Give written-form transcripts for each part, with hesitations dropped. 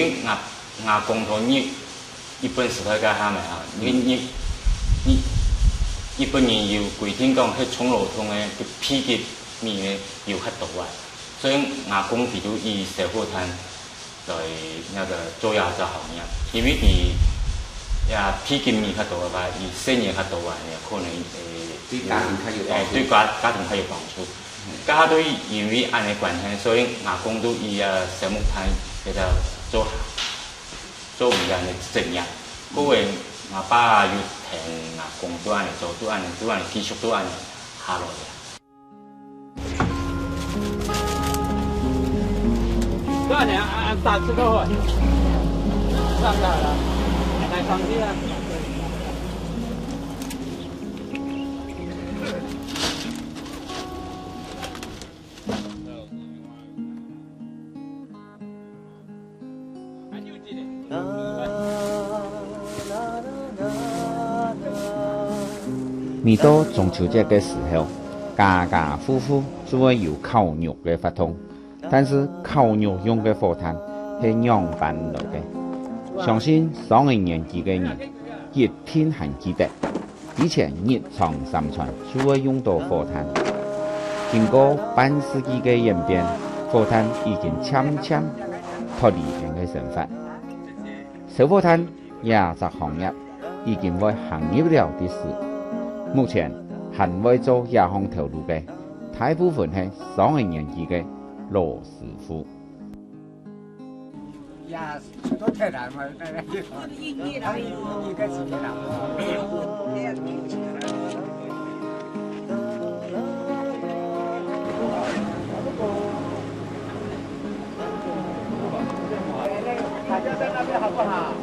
为公投日本时代甲他们啊，日本人有规定讲，迄冲路通诶，个否决面诶有较大啊，所以公比如以社会摊在那个做亚洲行业，因为否决面较大个话，伊生意较大个，可能对家庭较有帮助。对家庭较有帮助。加对因为安尼关系，所以公都伊项目摊比较做唔样的正业，各位爸要听公都安尼做，都安尼继续都安尼下落嚟。多少年？按3次多少？上来了，来上去了。每到中秋节嘅时候，家家户户都会有烤肉嘅活动，但是烤肉用嘅火炭系洋搬来嘅。相信上一年纪嘅人一定还记得，以前日常生存就会用到火炭。经过半世纪嘅演变，火炭已经渐渐脱离人嘅生活。烧火炭也只行业已经为行业了的事。目前还未做野行投入嘅，大部分係上一年纪嘅老师傅。呀，都太难嘛，那个一个是难。大家在那边好不好？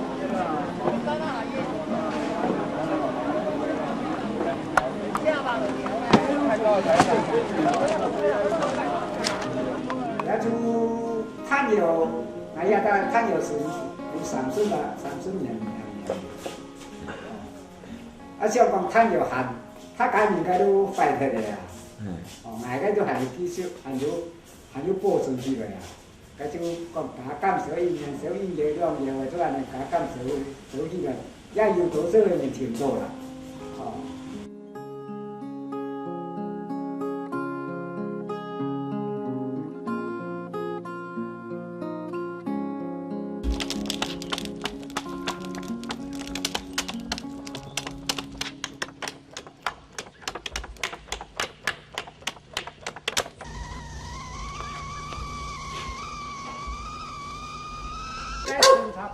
那就炭油，哎呀，但炭油是30年。而且讲炭油含，它間應該都廢退嚟啊。大家都係繼續還有保存起來啊。嗰就講假金水現小煙嘢兩嘢，或者係假金水起來，一要到這個年前做啦。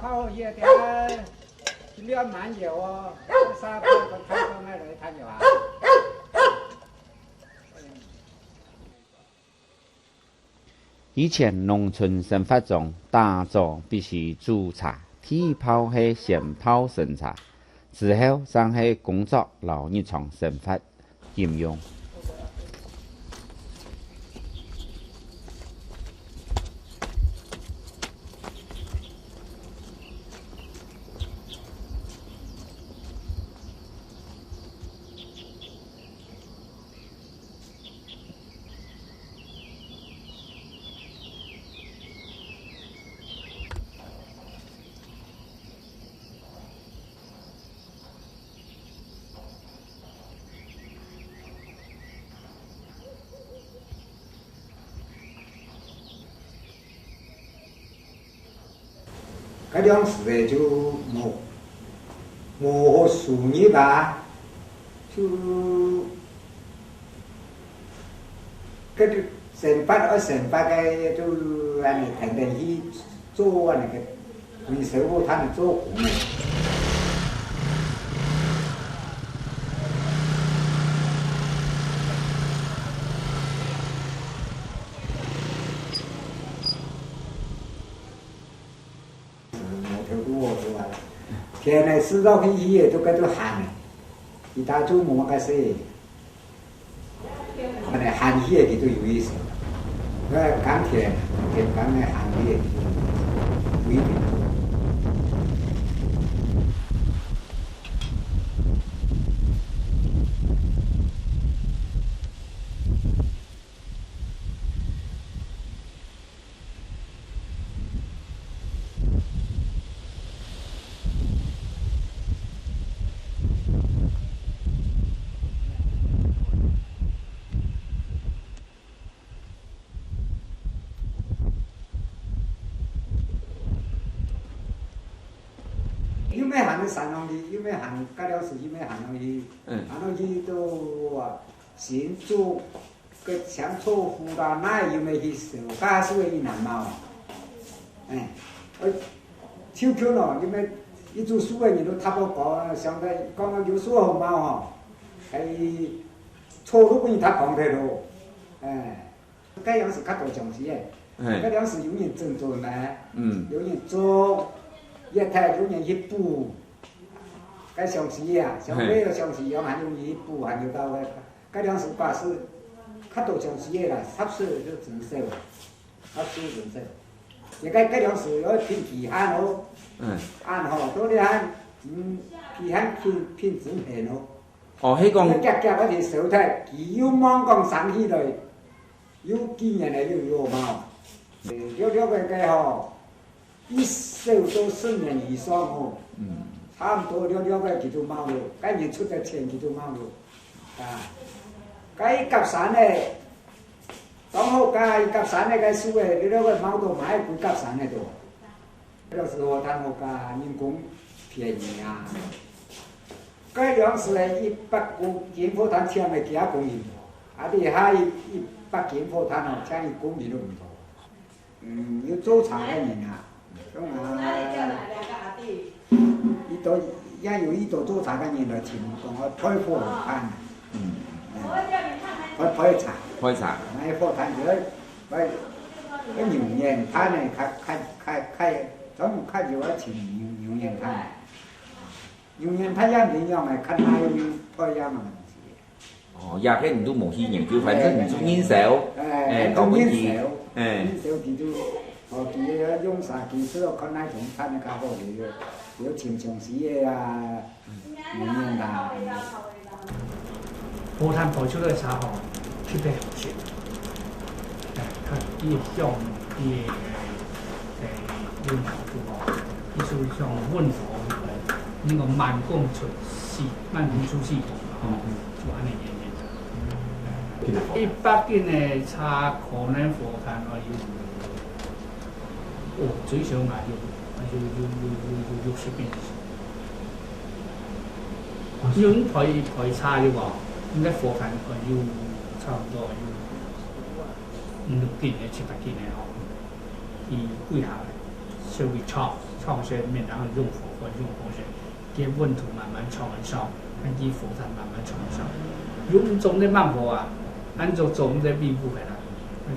泡热点，料蛮油哦，沙包和开封那里它有啊。以前农村生活中，打早必须煮茶，第一泡是先泡生茶，之后才是工作和日常生活饮用。嗰兩時咧就冇樹葉啊，就嗰啲成百嘅就安尼停定去做安尼嘅維修好攤做工。天呢，四到黑夜都跟着喊，一大周末个事，我哋喊嘢佢都有意思。我講天講嘅喊嘢，有意思。的山东的，有咩行隔了是有咩行东西，行东西都话行做个像做湖啦，那有咩去受，家属的难嘛？手票咯，有咩一做书的人都差不多讲，上台讲有数号码吼，系错都给他讲得咯，这样是较多重视的。这样是有人真做呢，有人做，一睇有人去补，该详细啊，像这个详细样还有去补，还有到个，这样是把是较多详细的啦，插水就真少，插水真少。也这样是要拼皮汗咯，按吼多啲汗，皮汗拼真平咯。哦，迄讲夹夹嗰條手睇，佢要芒講生起來，要見人嚟要嘛。了個吼，一手到10年以上吼，差唔多了個佢就貓咯，今年出嘅錢佢就貓咯，該夾散咧，當好該夾散咧該輸嘅，了個貓都買佢夾散嘅多，有時候談好價人工便宜啊。该粮食嘞100斤破炭请咪几啊公斤，你下100斤破炭哦，请伊公斤都唔多。要做茶嘅人啊，咁伊度也有伊度做茶嘅人來請講我開破炭，開茶，買破炭就買牛煙炭咧，開，總開就要請牛煙炭。牛煙炭也唔一樣嘅，看哪有不一樣嘅東西。哦，也佢唔都冇去研究，反正唔做煙少，搞乜嘢？煙少佢都，佢用啥技術，看哪種炭嘅較好嘅，有青松子嘅啊，牛煙啦。火炭排出嘅茶吼，特別好食。它越香越溫和度，伊屬於像溫和。那个慢供出系统，就安尼100斤的茶可能火炭最少嘛有60斤。如果排茶嘅話，應該火炭有差唔多有5-6斤嘅7-8斤嘅吼，伊貴下稍微炒些面，然後用火或用火些。给温土慢慢炒一烧，按啲火炭慢慢炒一烧。用种的慢火啊，按照种的密不回来，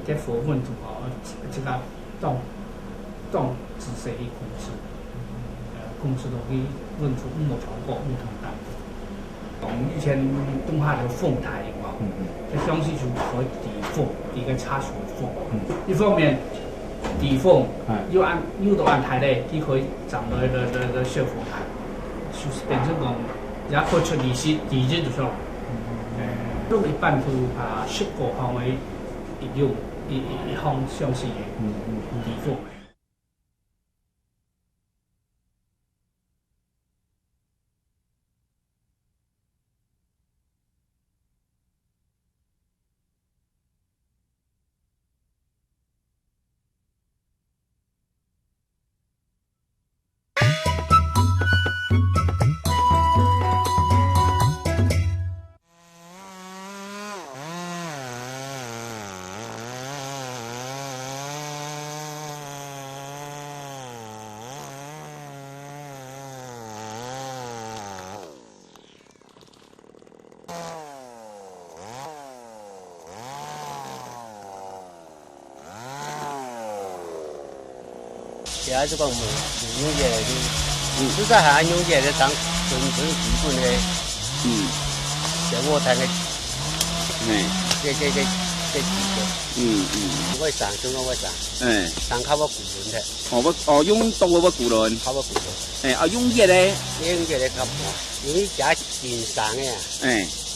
给火温土哦，这个当仔细去控制，控制到佢温土冇超過唔同大。以前東下有鳳台嘛，佢相似就可以抵鳳，一個茶樹鳳。一方面抵鳳，又到按台咧，佢可以長到個小火台。就是变成讲，也可以出利息，地址就上。用一般都10個方位用一項相似嘅地方。也是讲冇用嘢啲，实在係用嘢咧當真正基本嘅，像我睇嘅，嘅基本，我上中我上，上靠我古輪嘅，用刀個古輪，靠我古輪，用嘢咧，用嘢咧靠我，用啲假電上嘅，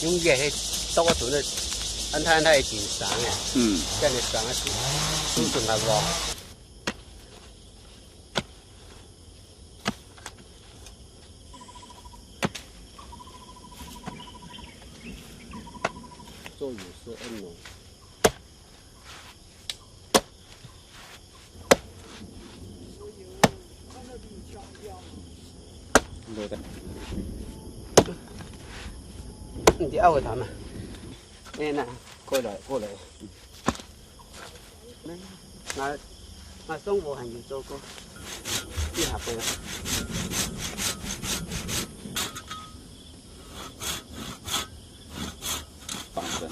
用嘢係多數咧，按睇係電上嘅，即係上一都仲係喎。做有时按钮。對嘅。你就拗个谈嘛。哎那，过来。那中午还有做过，一下杯了。放生。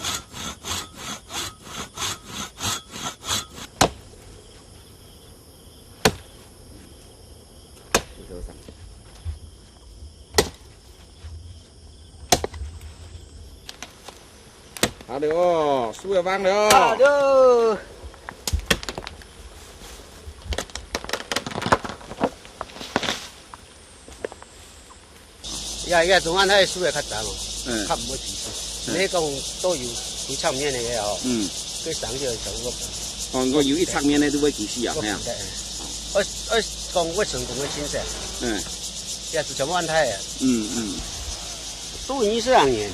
好的哦，输了放了哦。好的。呀，中安太输的较早嘛，较唔好提示。你讲都有有侧面的个哦，佢省咗就個。哦，我有一侧面的都會提示啊，係啊。我講我成功嘅先生，也是全部安太啊。都22年。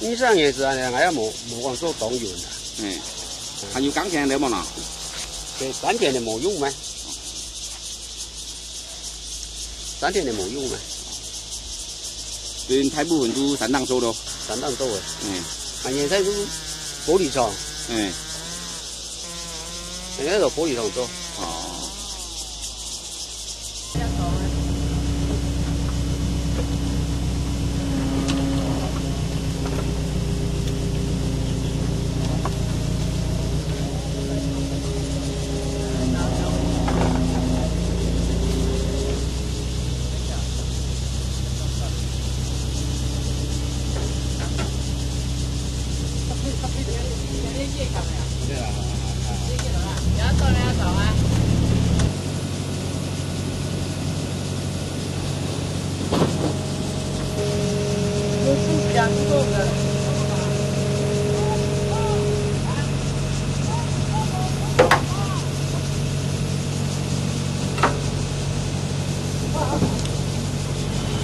22年時啊，我也冇講做黨員啦。還有鋼鐵的冇啦？佢鋼鐵的冇用咩？鋼鐵的冇用咩？對，大部分都散檔做咯。散檔做嘅。現在都玻璃廠。現在做玻璃廠做。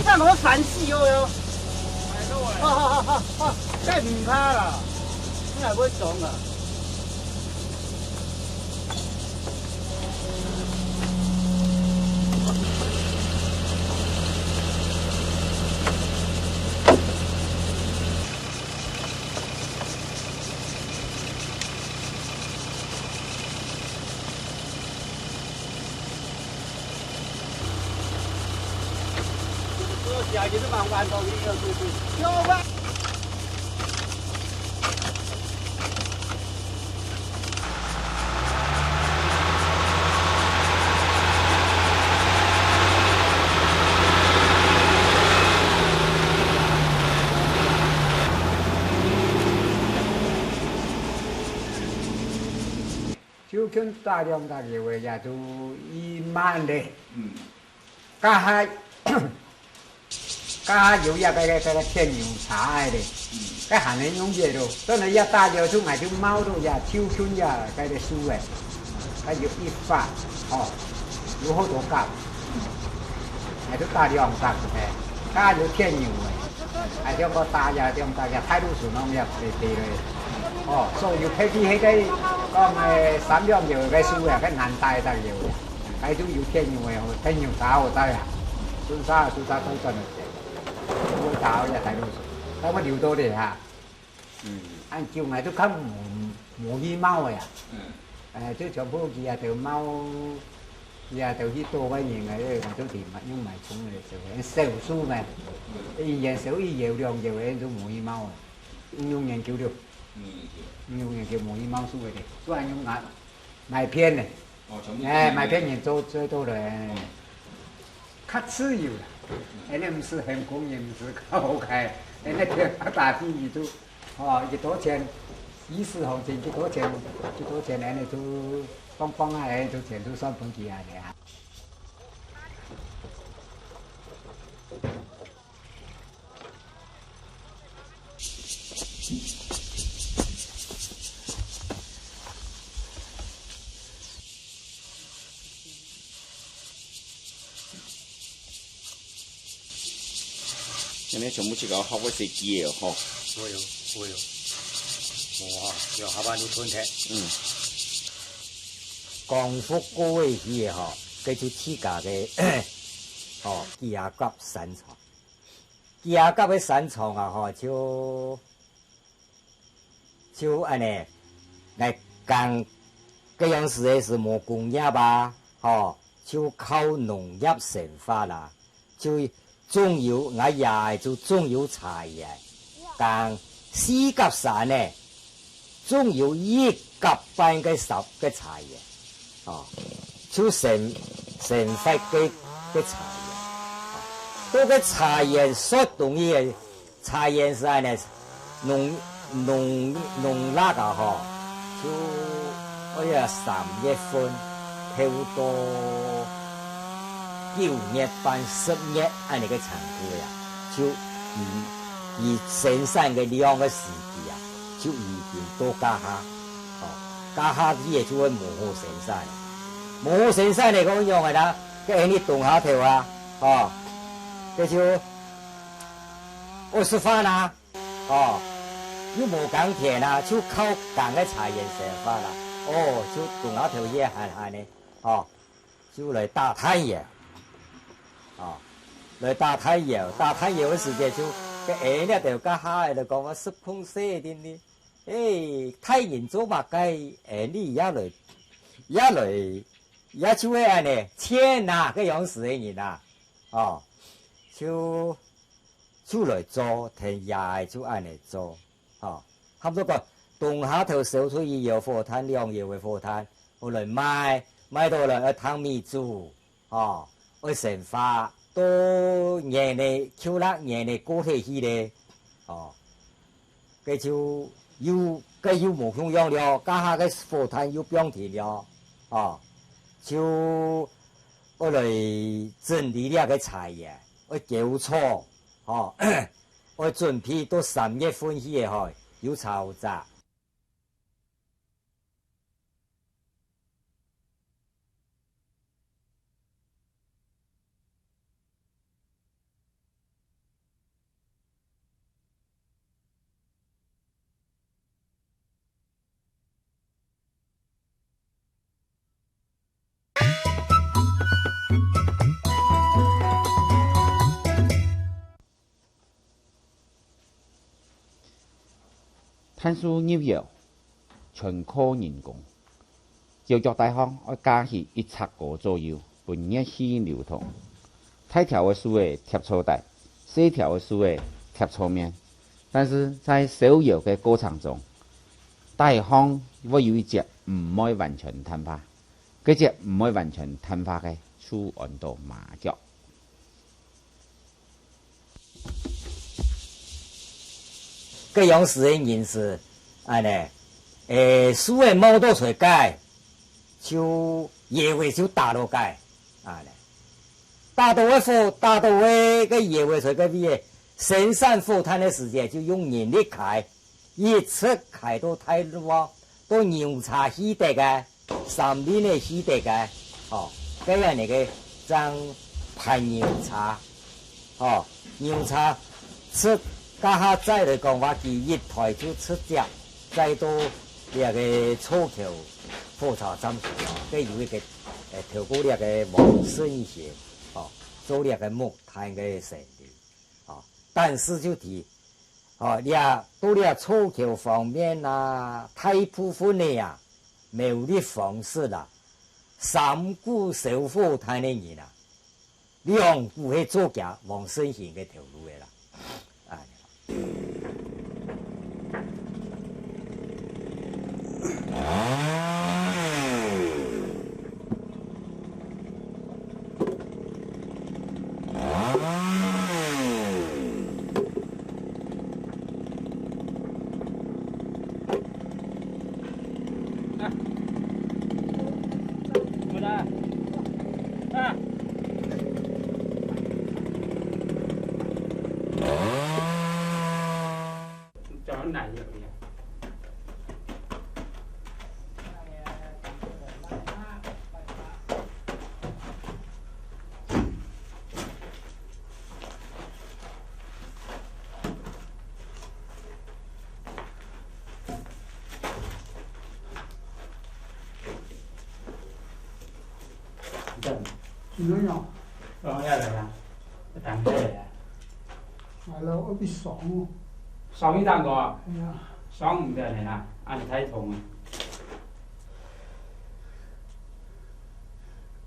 那么反细哟，好，再唔怕啦，你还会种啊？也是慢慢到一个对，要不。就跟大量大嘅話，也都1萬的，加有一個天牛茶的，cái hành này nhung về rồi, tức là ta giờ chúng mày chúng mau rồi, giờ chiêu chun giờ cái để su vậy, cái dục ít phạt, dục hỗ trợ cả, mày chúng ta đi ông ta cũng thế, cái dục thiên nhiều vậy, ai cho có ta giờ thái độ sự nó giờ để rồi, so dục thấy gì cái có mày sắm cho ông giờ cái su vậy, cái nạn tai ta nhiều, cái chúng dục thiên nhiều vậy, cái nhiều tao ta à, chúng ta tôi cần tôi tao giờ thái độ tao có điều tôi để hả anh chiều ngày tôi không mua gì mau rồi chứ cho bố kia từ mau giờ từ khi tôi cái gì ngày tôi tìm mà nhưng mà cũng là sự anh sale su mà y giờ sale y nhiều đường nhiều em tôi mua gì mau nhung nhận chịu được nhung nhận chịu mua gì mau su vậy đi su anh nhung ngại mày phiên này mày phiên nhìn tôi rồi khát sư nhiều anh em sư hem cũng nhìn sư khâu khai anh ấy tiền打地一都一多钱，20毫钱几多钱，anh ấy都帮啊，哎，都钱都算本地啊的啊。现在全部去搞好个设计的吼。我有，哇，要下班都吞吃。光复嗰位時嗬，佢就自家嘅哦，鸡鸭甲三创，鸡鸭甲的三创啊，就安尼来讲，这样子是无工业吧，就靠农业生活啦，就种有就种有茶叶，讲4甲3呢，种有1甲半个10个茶叶，就生发个茶叶，这个茶叶所同意的茶叶是安尼，农辣啊就3月份头到9月半10月安尼个长度呀，就以生产的量的时期啊，就已经到家下，家下也就会模糊生产，模糊生产嚟講用嘅啦，跟你動下頭啊，這就20番啦，又冇耕田啦，就靠耕嘅茶葉生活啦，就動下頭也閒呢，就嚟打太陽，嚟打太陽，打太陽嘅時間就個呢就家下就講話濕空些啲啲，太陽做乜計？你也就會安尼，天哪個樣子嘅人啊，就來做，天也就安尼做，差唔多個冬下頭燒出1月火炭2月嘅火炭，我來賣到來湯米煮，去生活，到年嚟秋啦年嚟過起去咧，佢就又冇用樣了，家下嘅火炭又變甜了，就我來整理了個茶葉，我攪錯，我準備到3月份去嘅要炒炸。炭素入窑，全靠人工。窑脚大方要加起1尺5左右，俾熱氣流通。大條嘅樹會貼粗帶，細條嘅樹會貼粗面。但是在燒窑嘅過程中，大方會有一隻唔會完全碳化，嗰隻唔會完全碳化嘅樹按到麻腳。這樣子的人是，安尼，樹的毛到出街，就葉尾就打落街，安尼，打到個葉尾出個邊，生產火炭的時間就用人力開，一直開到太多，到牛叉起得嘅，3年的起得嘅，這樣那個將排牛叉，牛叉吃。家下再嚟講話，佢一台就出隻，再到呢個粗橋火柴站，佢有一個透過呢個網生線，做呢個木炭嘅生意，但是就提，到呢粗橋方面啊，大部分嘅啊，沒有啲方式啦，3股燒火炭嘅人啊，2股係做嘅網生線嘅條路嘅啦。没有，爽一嚟啦，一啖咩嚟啊？係咯，嗰邊爽喎。爽呢啖個啊？係啊，爽唔得嚟啦，你睇痛啊！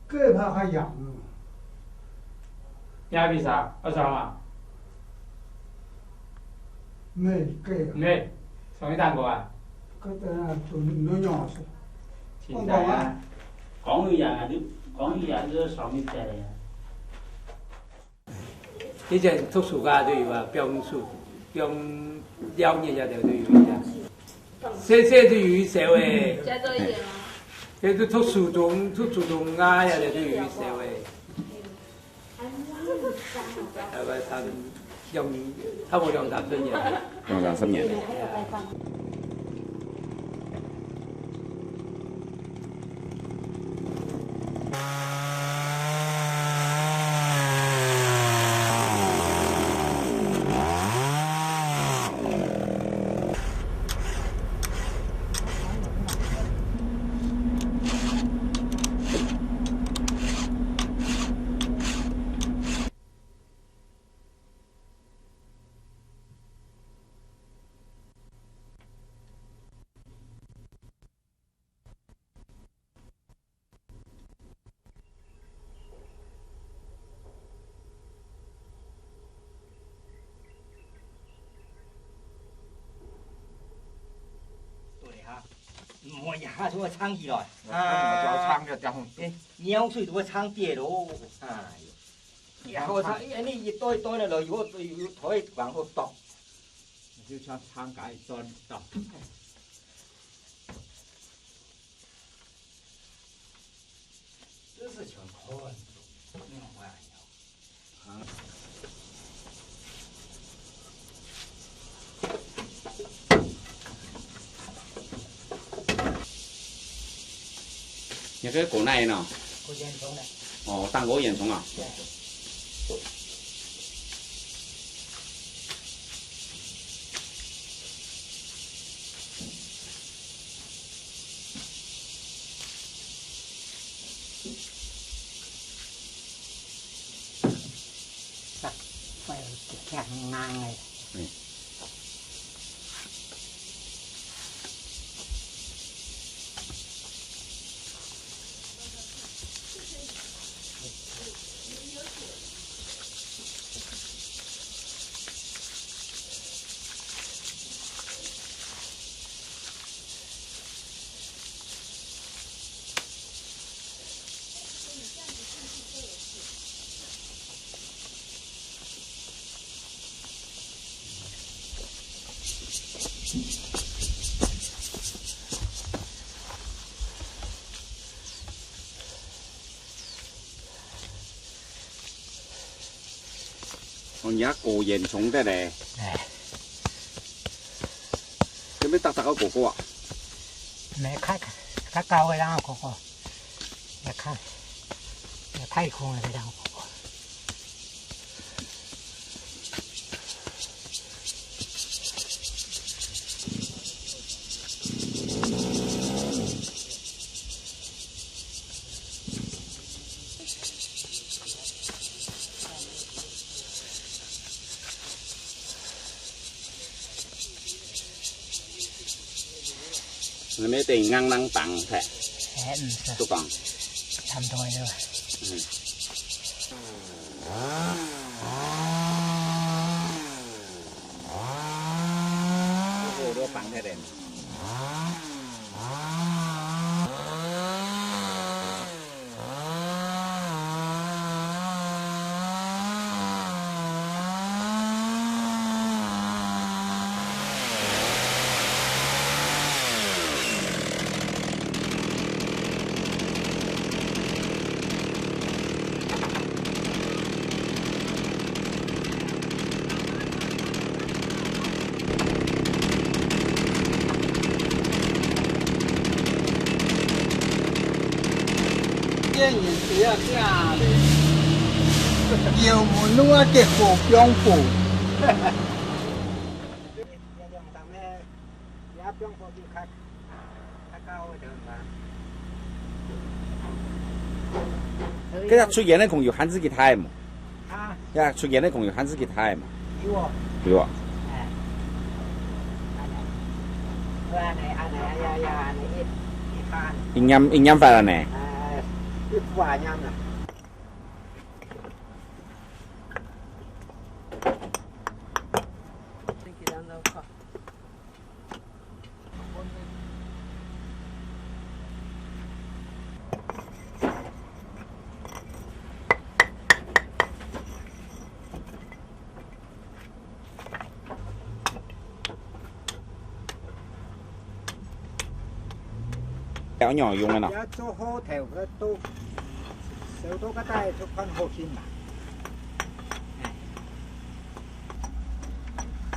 腳怕係癢啊。呀邊啥？我爽啊？咩腳啊？咩？爽呢啖個啊？嗰陣啊，做女樣式。前仔啊，講語人啊，都爽呢隻嚟啊！呢隻讀書家都要啊，標書標了解下就都要啊。寫都要寫喎。加多一點啊！佢都讀書中啊，有啲都要寫喎。係咪他冇用30年？用30年。我牙都要撑起來，撐就就尿水都要撐跌咯。哎呦，然後你一堆堆的了，又推往後倒，就像撐解斷倒。這是全看，你看呀。你cái cổ này nào? Cổ烟囱的。哦，当过烟囱啊？对。phải chặt ngang này. Con nhá cổ yên xuống đây này. Cái biết tắc tắc cái cổ cô ạ? Mẹ khách cao cái đó của cô. Mẹ khách. Mẹ thay không là cái đó của cô. Nó mới tình ngang năng tặng thế. Tôi còn. Thăm thôi rồi. Cô đua phẳng thế đèn. cái nhìn thấy cái à đấy nhiều muốn nuôi cái khổ biong khổ 以。佢出現咧共要限制其他嘛？啊，呀，出現咧共要限制其他嘛？有哦。有啊。哎，安尼安尼一看。營養法啦呢？一副啊樣啦。小鳥用嘅要做好頭個都手到個帶就看好先嘛。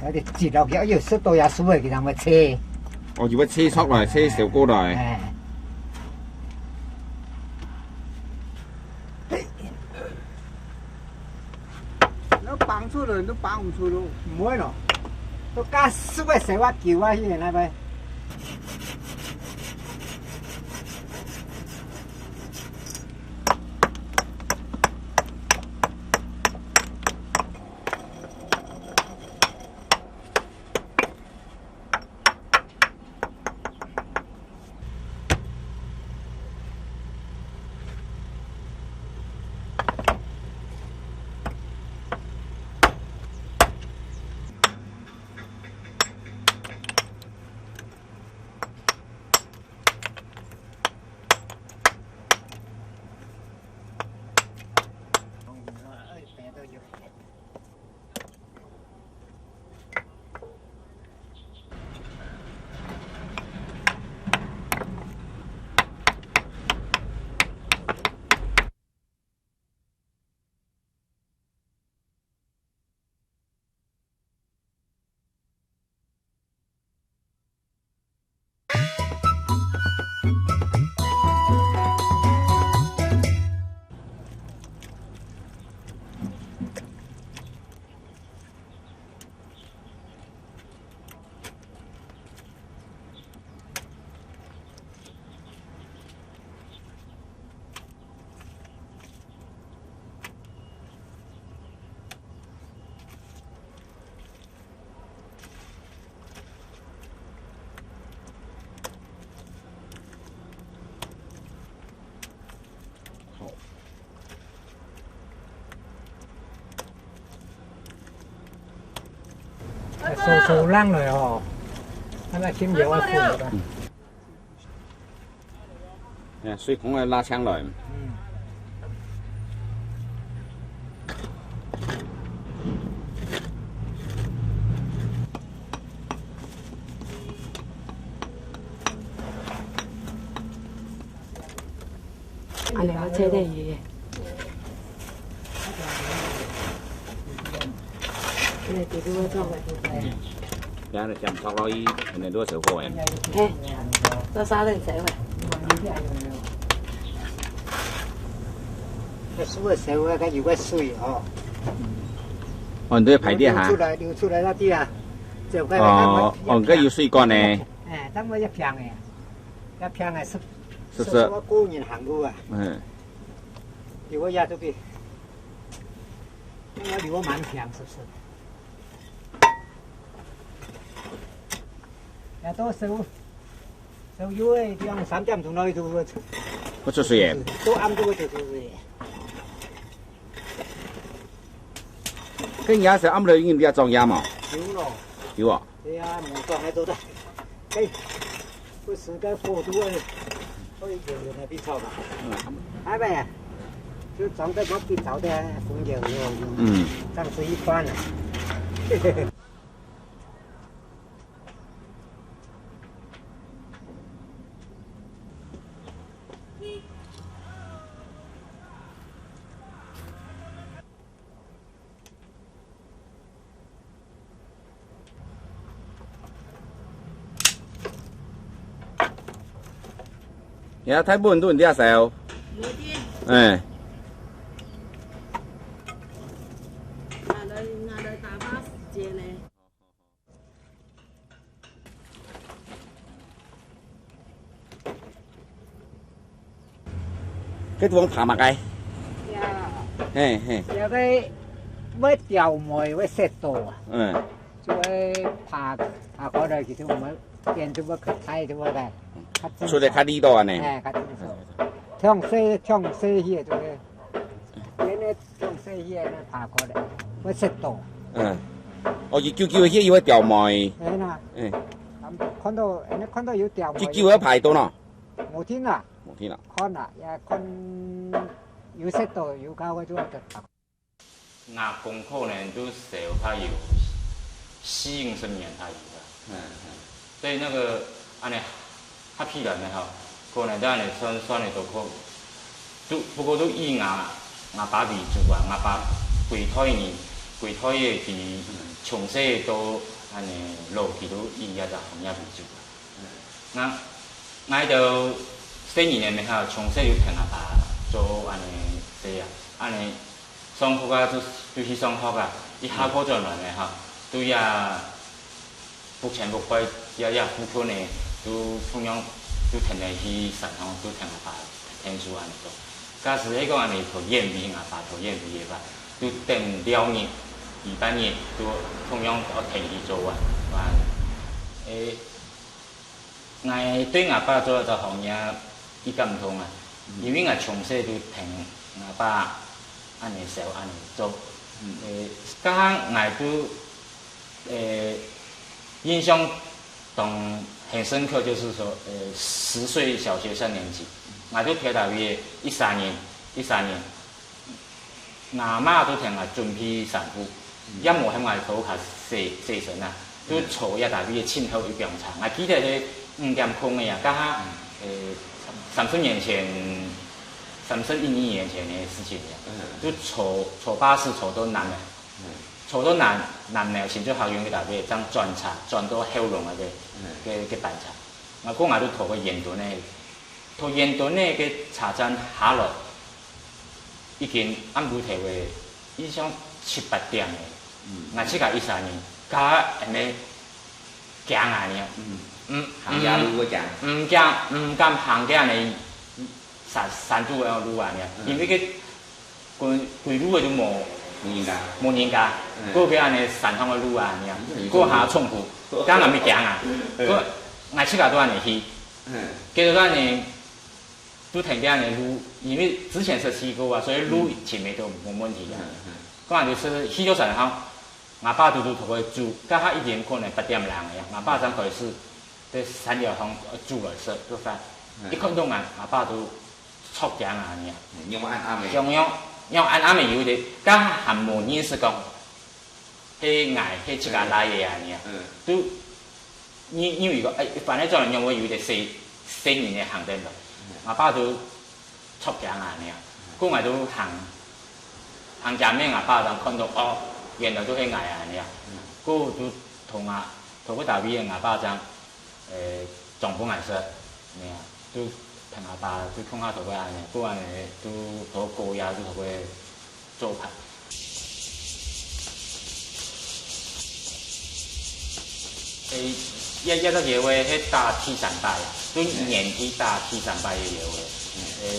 有啲節落嘅要識到有數嘅，其實咪車。我如果車速來，車小高來。你綁出來都綁唔出咯。唔會咯，都加數嘅時候叫啊，依然係咪？數冷嚟哦，係咪添油啊？水孔嚟拉槍來。anh này có chơi đây gì cái này thì đua cho vậy Dạ, rồi chăm sóc rồi, này đua sữa khô em. ê nó sao lên sẽ vậy cái số嘅時候cái有個水哦。哦，你都要排啲下。流出來那啲啊，就個。哦，個要水乾呢。誒，等我一片嘅，一片係濕我高人行路啊。嗯。如果壓咗邊，因為如果滿片濕濕。有多少少腰誒，用3點鐘內就我出水嘢。都啱到就水。跟而家啱你已經比較裝鹽嘛？有咯。有啊。對啊，冇裝喺度得。誒，不是個火度誒，可以用嚟邊炒嘛？係咪？就裝在嗰邊炒的風油用。嗯。這樣是一般啊。而家睇本都唔啲啊，Sel。誒。cái tuồng thả mặt ai 嘿嘿，有个要钓梅要食到啊，嗯，就会爬高头去，就我们变就要去睇就个，出来较里道安尼。哎，较正常。向西去就个，你呢向西去呢爬高头要食到。嗯，哦，叫迄伊要钓梅，哎呐，嗯，看到有钓梅。叫要排到喏，冇天啦，冇天啦。看啦，也看有食到有高嘅就得爬。那功课呢都少，它有适应生命它有的。所以那个安尼较屁人的吼，可能咱安尼选的都可，不过都以牙爸为主啊，牙爸规胎的是从细都安尼落去都以遐只行业为主啊。咱就细年的吼，从细就听阿爸做安尼这啊，安尼。上课啊，就去上课啊，一下课转来的哈，都也不前不后，也不可能都同样都天天去上堂，都听阿爸听书安尼做。假使迄个安尼读演毕，阿爸读演毕的话，都等2年、2、3年都同样要提去做完。我对阿爸做这行业，伊敢唔通啊？因为我从小就听阿爸。安尼小安尼做，刚刚我都印象中很深刻，就是说10岁小学3年级，我都听到伊13年，阿妈都听我准备散步，也无向我头壳洗身啊，都坐一大边亲口一边唱，我记得咧5点空的呀，刚刚31年前的事情呀，就坐巴士坐到南的，坐到南了，先做校园嘅大边，将转到后龙嘅班车。我讲我都坐过沿途呢，坐沿途呢嘅车站下落，已經暗晡提話，已經7、8點嘅。我即個13年，加安尼行啊呢，行夜路嗰行，唔敢行嘅安尼。山路嘅路啊，因為佢規路嘅都冇人家，嗰個安尼山上嘅路啊，嗰下衝苦，剛啱咪行啊，嗰我即個都安尼去，繼續安尼都停啲安尼路，因為之前是試過啊，所以路前面都冇問題嘅。嗰陣就是去咗山上，我爸都同佢住，家下一點可能8點零嘅，我爸上佢是在3條巷住落去做飯，一看到我爸都。撮獎啊！用按啱嘅，用按啱嘅有啲，咁含無認識講，迄挨迄一家來嘅啊！都因為個反正做人用我有啲4年嘅行燈咯，我爸都撮獎啊！嗰挨都行前面，我爸就看到哦，原來都係挨啊！嗰都同個大 V 嘅我爸講，總本顏色，都。聽阿爸都通下同佢安尼，嗰安尼都同高呀，都同佢做派。一個野味係打T300，都年紀打T300嘅野味。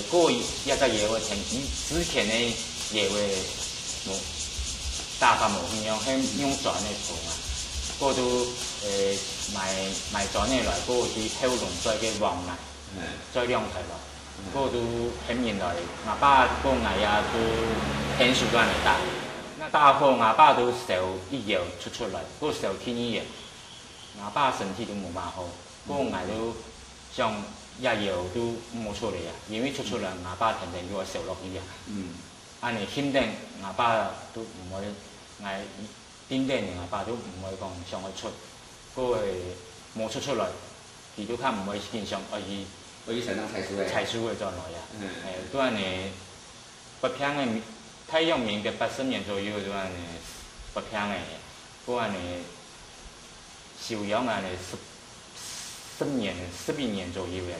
嗰一個野味之前嘅野味冇打法冇咁樣，係用轉嚟做啊。嗰都賣轉嚟來，嗰啲後龍再嘅黃啊。再量台咯，嗰都很原來，阿爸嗰個牙都很少都嚟打。那打後阿爸都受醫藥出來，嗰受天醫藥，阿爸身體都冇乜好，嗰個牙都像藥都冇出嚟啊，因為出來阿爸天天叫我受落去啊。安尼肯定阿爸都唔會，牙點定阿爸都唔會講上去出，嗰個冇出來，佢都較唔會見上可以。我以山上採書嘅在內啊，都係你北平嘅太有名嘅80年左右都係你北平嘅，嗰係你邵陽啊你11年左右嘅，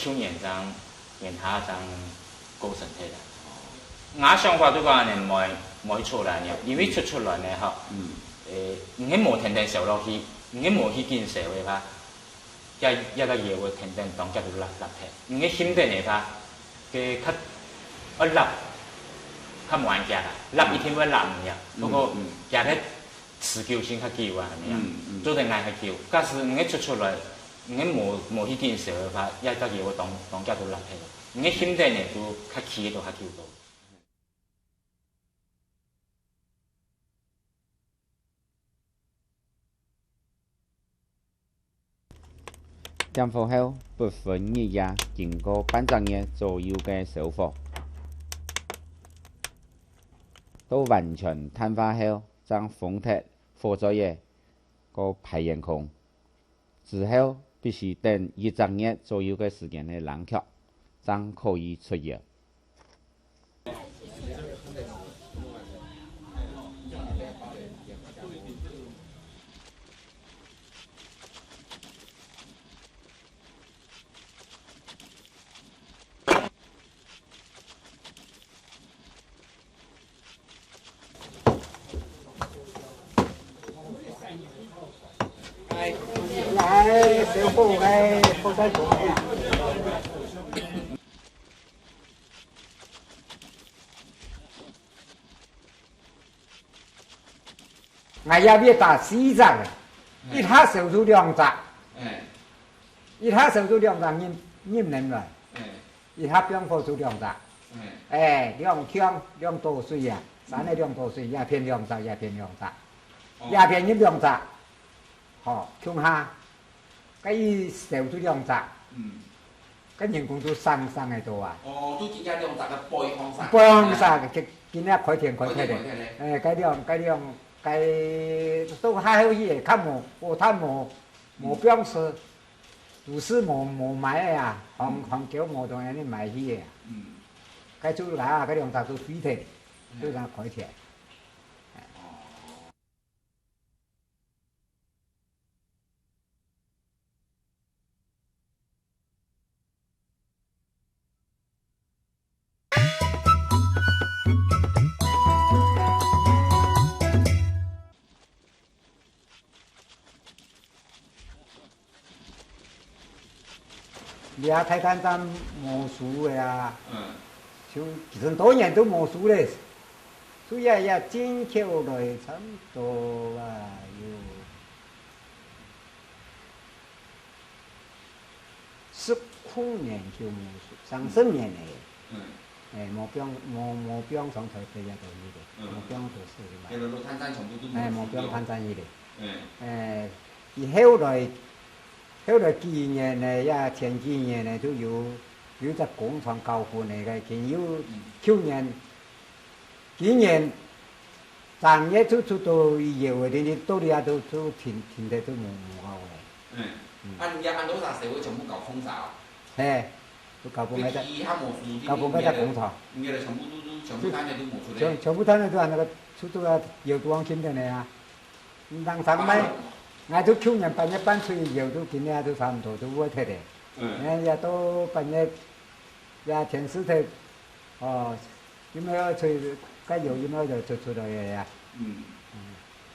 去年張年下張高成績啦。我想法都講你唔會出來嘅，因為出來呢嚇，唔係冇天天受落去，唔係冇去見社會吧。一個嘢會天天當家都立嘅，唔係顯得嚟㗎嘅佢一立，佢较慢行啦，立一天要立唔呀，不过行咧持久性较久啊，系咪啊？做阵爱较久，假使唔个出来，唔个无去建设法，也家己我当家都立起，唔个心态呢都较起都较久到。点火后，不分日夜，经过半个月左右嘅烧火，到完全碳化后，将封贴火作业个排烟孔。之后必须等1个月左右嘅时间嚟冷却，才可以出药。来，小火来，火在做呀。我要别打西藏的，一他手出2扎，一他手出2扎，你能来？一他不用付出2扎，2枪2多水呀，3个2多水，也偏2扎，也偏2扎，也偏你2扎，好，穷下。cái sẹo tôi dòng sạc cái nhìn cũng tôi sang này tôi à tôi chỉ ra dòng sạc là bồi hong sạc cái này khỏi tiền đấy cái tôi hai hơi gì khăm một tham một biếng sư chủ sư một máy à hong kéo một đồng này máy gì à cái chú là cái dòng sạc tôi phí tiền tôi ra khỏi tiền nhà thái thanh tam mùa sú rồi à, chứ gần多年都冇sú嘞，所以也真巧来差不多啊有19年就冇sú，30年嘞，冇标上台这样东西的，冇标做事的嘛，冇摊山全部都冇标摊山的，以后来。后来几年呢，也前几年呢，都有只工厂交付那个，仲有去年、今年、3月都1月份的，到底都停的都冇好嘞。按多少社會全部搞封殺。都搞半個只。搞半個只工廠。唔係全部攤嘅都冇出嚟。全部攤嘅都係那個出到啊，有多少錢的呢啊？當上買。我都去年半夜搬出去有都今年都差不多都我睇的，也都半夜也天时的，有沒有吹該有沒有就出來呀？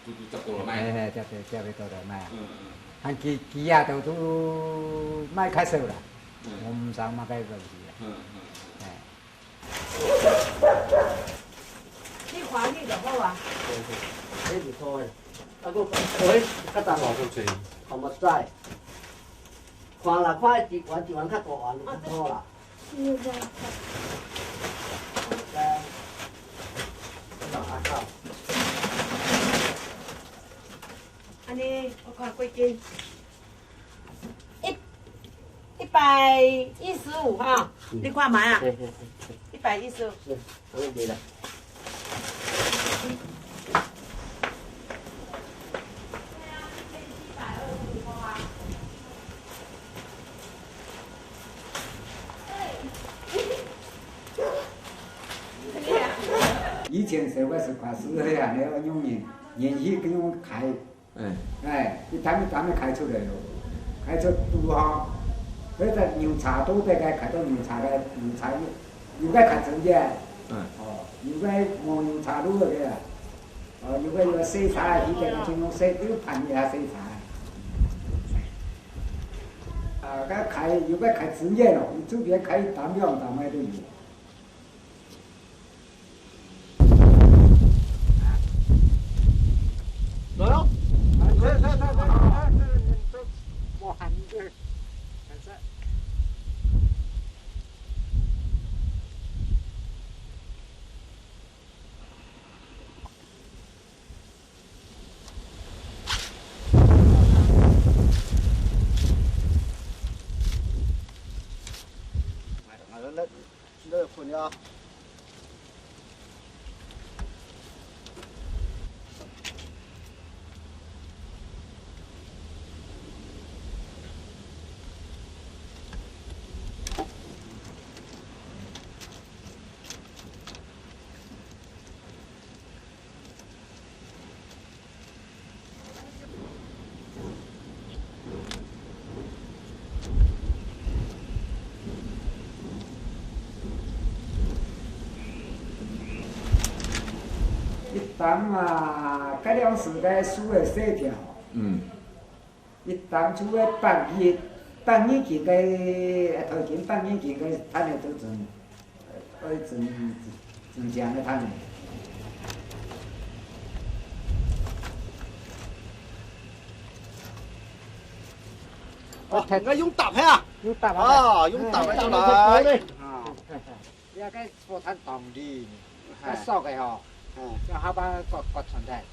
都執到啦賣。執到啦賣。還幾呀都賣開手啦，我唔想買該個嘢。你還你就好啊？呢條拖嘅。啊個佢較大落到最，同埋齋，看啦看一碗較大碗就好啦。安尼我看幾斤？115哈，你看買啊？115。好嘅啦。以前社會是快死的呀，你要用年息給我開，他們開出來了，開出都好，嗰隻牛茶都得該開到牛茶有該開成嘅，有該冇牛茶都嘅，有該有洗茶，以前聽講洗都盤嘢洗茶，該開有該開成嘅咯，周邊開300都有。了。一旦嘛，改良时个树的细条，一旦出个半年前个头前半年前个摊的都真强的摊的。哦，应该用搭配啊，用搭配啊，用搭配出来。啊，你个火炭当地，熟的吼，就好把割出来。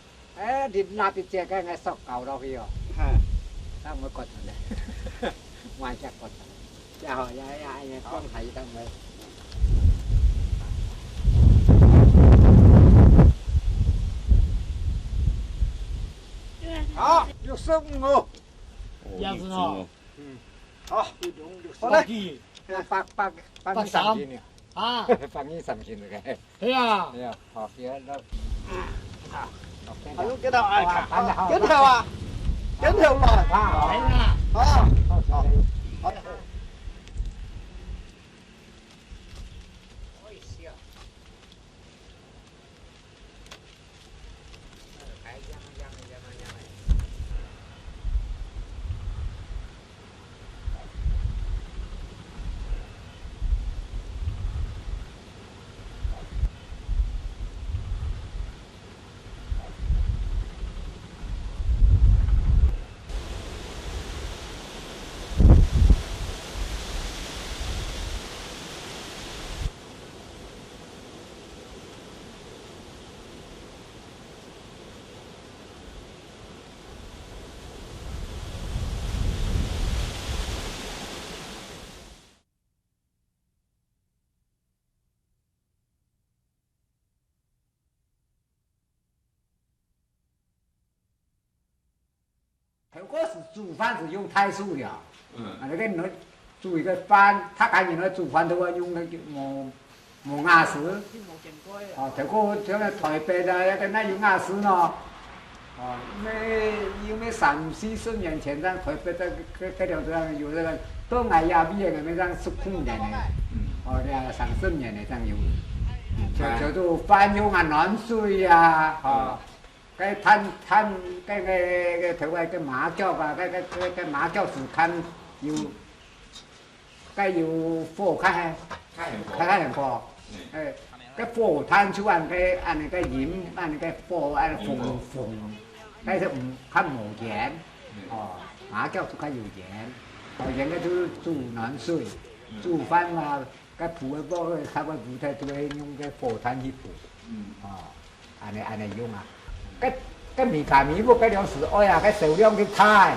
你拿啲只个熟搞落去哦，咱唔割出来，换只割出来，然后也光睇得咪。好，65。样子哦。好，好嘞。放3斤啊，放你3斤个。系啊。系啊，好，别那。还有几条啊？几条啊？几条嘛？系啦。好。头个是煮饭是用太素的，那个你煮一个饭，他赶紧来煮饭的话用那个木瓦斯，哦，头个像那台北的那用瓦斯咯，哦，因为30-40年前在台北的这条上有那个东南亚毕业的那张19年的，哦，这30年的这样有，就做饭用暖水呀，哦。cái thanh cái thử cái mã cho và cái mã cho sự khăn nhiều cái nhiều phổ khai hàng phò cái phổ than chú ăn cái diễm ăn cái phổ ăn phùng cái thứ khăn mổ dán mã cho sự khai nhiều dán rồi những cái thứ chủ nón sưởi chủ phan là cái phụ vô khai vào phụ thay tôi dùng cái phổ than hiệp phụ anh này dùng à cái米卡米不改良时，哎呀，个数量去太，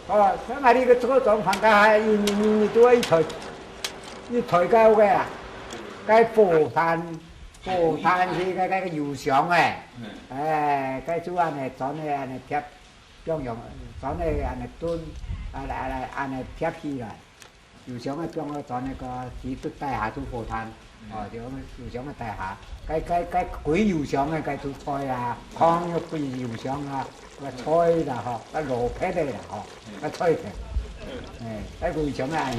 所以你个做状况个你都一台高个啊，cái phổ than thì cái油箱诶，cái chú anh này chọn này anh này phép trong dùng chọn này anh này tuôn anh này phép chi rồi,油箱嘅將chọn này個只都低下都phổ than，就油箱嘅低下。cái quỷ油箱嘅cái菜啊，湯肉嘅油箱啊，個菜啦嗬，個蘿蔔嚟啦嗬，個菜嘅，cái油箱啊，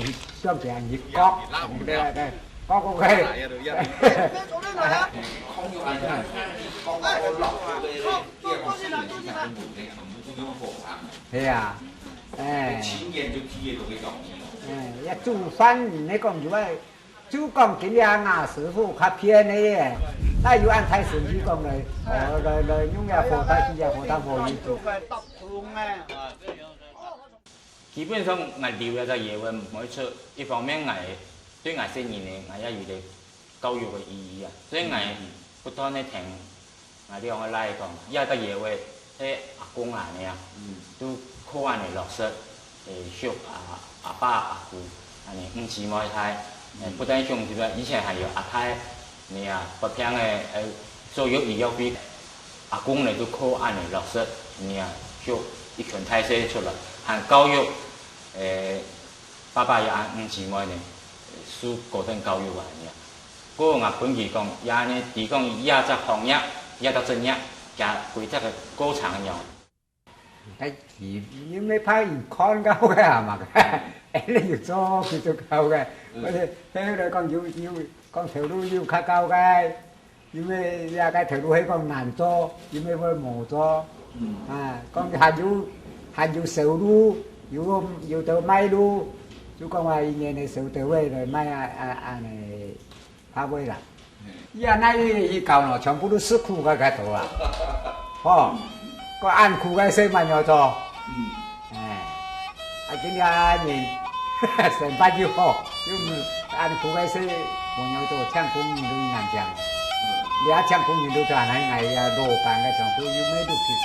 相對係熱角，cái có cái không nhiều anh này, con lọc về kia còn sử dụng thì phải đủ để không có phổ sản. Thế à? Chín nhiên cho kia của cái dòng gì? Ya 煮饭你講如果煮講幾樣啊師傅較偏的耶，那有按太神去講來，來用呀火炭去呀火炭火去做。基本上我留一個嘢會唔可以出，一方面我對我些年呢，我也有啲教育嘅意義啊，所以我不斷地聽我啲我拉講，一個嘢會啲阿公啊呢啊，都靠我哋落實誒學阿爸阿姑，安尼唔姊妹睇，不但兄弟们以前还有阿太，你啊不偏的所有医药费，阿公呢都靠按呢落实，你啊就一群太些出来，还教育爸爸也按姊妹呢，受高等教育啊你啊，嗰個我本期講也呢提供也隻行業，也隻專業，加規則嘅過程樣。cái gì nhưng mấy phải con cao cái à mà cái lấy được cho thì cho cao cái thế rồi con yêu con theo đuôi yêu khá cao cái nhưng mấy ra cái theo đuôi hay con nản cho nhưng mấy với mổ cho con hành du sầu đu yêu tờ may đu chú con ai nghe này sầu tờ về rồi may này phá vơi là giờ nay thì cầu nó全部都是苦cái头啊có ăn khu cái xây mà nhỏ to, cái nhà nhìn xem bao nhiêu họ, nhưng ăn khu cái xây một nhỏ to chẳng cũng nhìn được ngàn chẳng, giá chẳng cũng nhìn được cả ngày ngày đồ cả cái chẳng cũng như mấy được thì